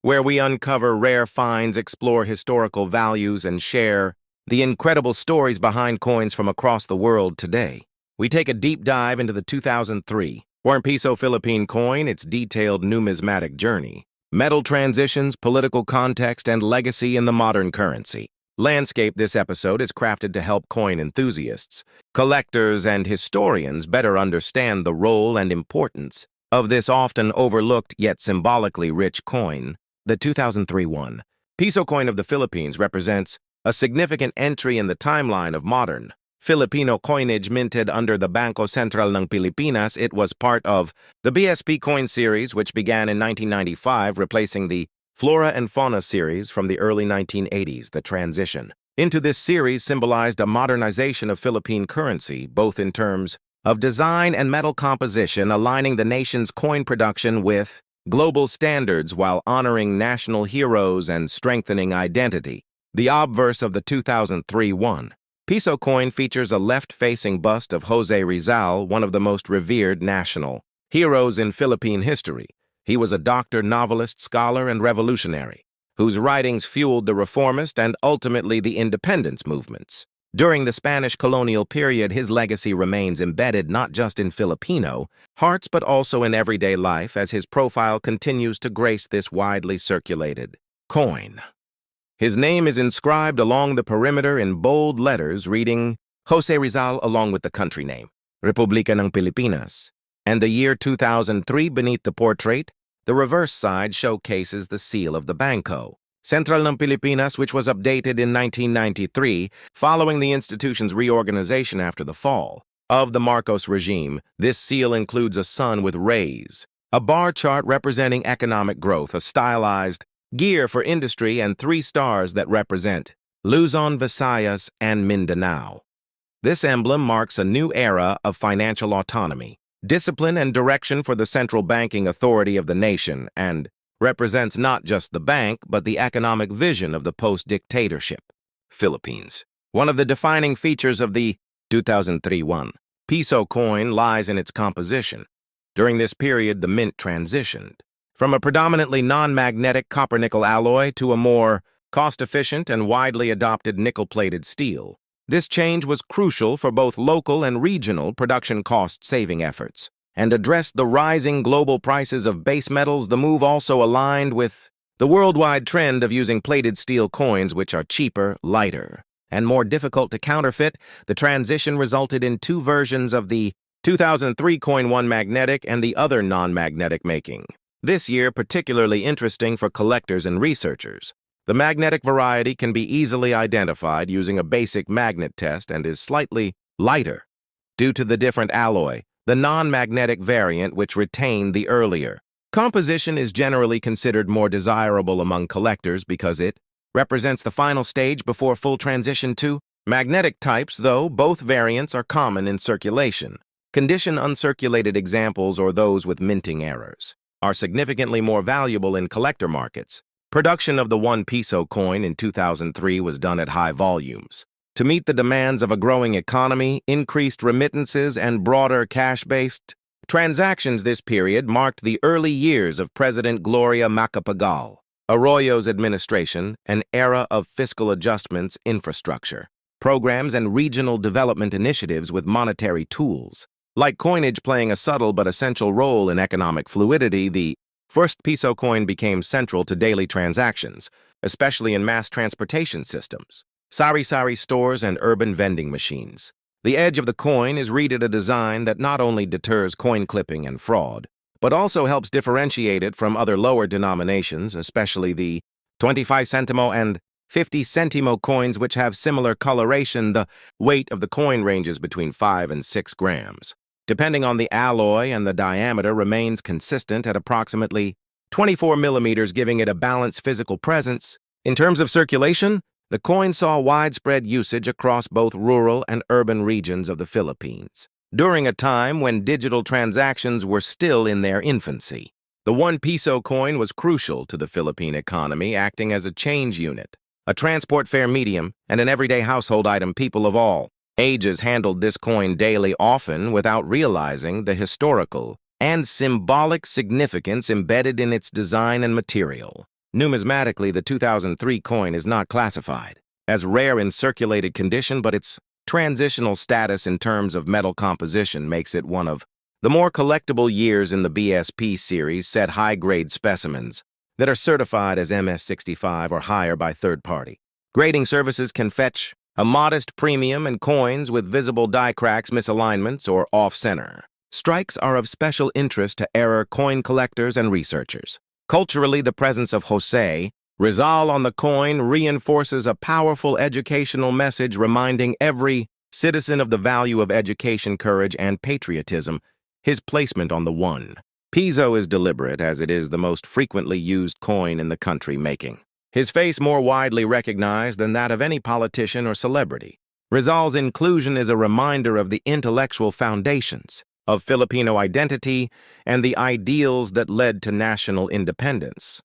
where we uncover rare finds, explore historical values, and share the incredible stories behind coins from across the world today. We take a deep dive into the 2003 1 Piso Philippine coin, its detailed numismatic journey, metal transitions, political context, and legacy in the modern currency. Landscape. This episode is crafted to help coin enthusiasts, collectors, and historians better understand the role and importance of this often overlooked yet symbolically rich coin. The 2003 1 Piso coin of the Philippines represents a significant entry in the timeline of modern Filipino coinage minted under the Bangko Sentral ng Pilipinas. It was part of the BSP coin series, which began in 1995, replacing the Flora and Fauna series from the early 1980s. The transition into this series symbolized a modernization of Philippine currency, both in terms of design and metal composition, aligning the nation's coin production with global standards while honoring national heroes and strengthening identity. The obverse of the 2003 1 Piso coin features a left-facing bust of Jose Rizal, one of the most revered national heroes in Philippine history. He was a doctor, novelist, scholar, and revolutionary, whose writings fueled the reformist and ultimately the independence movements. During the Spanish colonial period, his legacy remains embedded not just in Filipino hearts but also in everyday life, as his profile continues to grace this widely circulated coin. His name is inscribed along the perimeter in bold letters reading Jose Rizal, along with the country name, Republika ng Pilipinas, and the year 2003 beneath the portrait. The reverse side showcases the seal of the Bangko, Sentral ng Pilipinas, which was updated in 1993 following the institution's reorganization after the fall of the Marcos regime. This seal includes a sun with rays, a bar chart representing economic growth, a stylized gear for industry, and 3 stars that represent Luzon, Visayas, and Mindanao. This emblem marks a new era of financial autonomy, discipline, and direction for the central banking authority of the nation, and represents not just the bank but the economic vision of the post-dictatorship Philippines. One of the defining features of the 2003 1 Piso coin lies in its composition. During this period, the mint transitioned from a predominantly non-magnetic copper-nickel alloy to a more cost-efficient and widely adopted nickel-plated steel. This change was crucial for both local and regional production cost-saving efforts and addressed the rising global prices of base metals. The move also aligned with the worldwide trend of using plated steel coins, which are cheaper, lighter, and more difficult to counterfeit. The transition resulted in 2 versions of the 2003 coin, one magnetic and the other non-magnetic, making this year particularly interesting for collectors and researchers. The magnetic variety can be easily identified using a basic magnet test and is slightly lighter due to the different alloy. The non-magnetic variant, which retained the earlier composition, is generally considered more desirable among collectors because it represents the final stage before full transition to magnetic types, though both variants are common in circulation. Condition uncirculated examples, or those with minting errors, are significantly more valuable in collector markets. Production of the 1 Piso coin in 2003 was done at high volumes. To meet the demands of a growing economy, increased remittances, and broader cash-based transactions, this period marked the early years of President Gloria Macapagal Arroyo's administration, an era of fiscal adjustments, infrastructure programs, and regional development initiatives with monetary tools like coinage playing a subtle but essential role in economic fluidity. The first Piso coin became central to daily transactions, especially in mass transportation systems, sari-sari stores, and urban vending machines. The edge of the coin is reeded, a design that not only deters coin clipping and fraud, but also helps differentiate it from other lower denominations, especially the 25 centimo and 50 centimo coins, which have similar coloration. The weight of the coin ranges between 5 and 6 grams. Depending on the alloy, and the diameter remains consistent at approximately 24 millimeters, giving it a balanced physical presence. In terms of circulation, the coin saw widespread usage across both rural and urban regions of the Philippines. During a time when digital transactions were still in their infancy, the 1 Piso coin was crucial to the Philippine economy, acting as a change unit, a transport fare medium, and an everyday household item. People of all ages handled this coin daily, often without realizing the historical and symbolic significance embedded in its design and material. Numismatically, the 2003 coin is not classified as rare in circulated condition, but its transitional status in terms of metal composition makes it one of the more collectible years in the BSP series set high-grade specimens that are certified as MS65 or higher by third-party. Grading services can fetch a modest premium, and coins with visible die cracks, misalignments, or off-center strikes are of special interest to error coin collectors and researchers. Culturally, the presence of Jose Rizal on the coin reinforces a powerful educational message reminding every citizen of the value of education, courage, and patriotism. His placement on the 1 Piso is deliberate, as it is the most frequently used coin in the country, making his face more widely recognized than that of any politician or celebrity. Rizal's inclusion is a reminder of the intellectual foundations of Filipino identity and the ideals that led to national independence.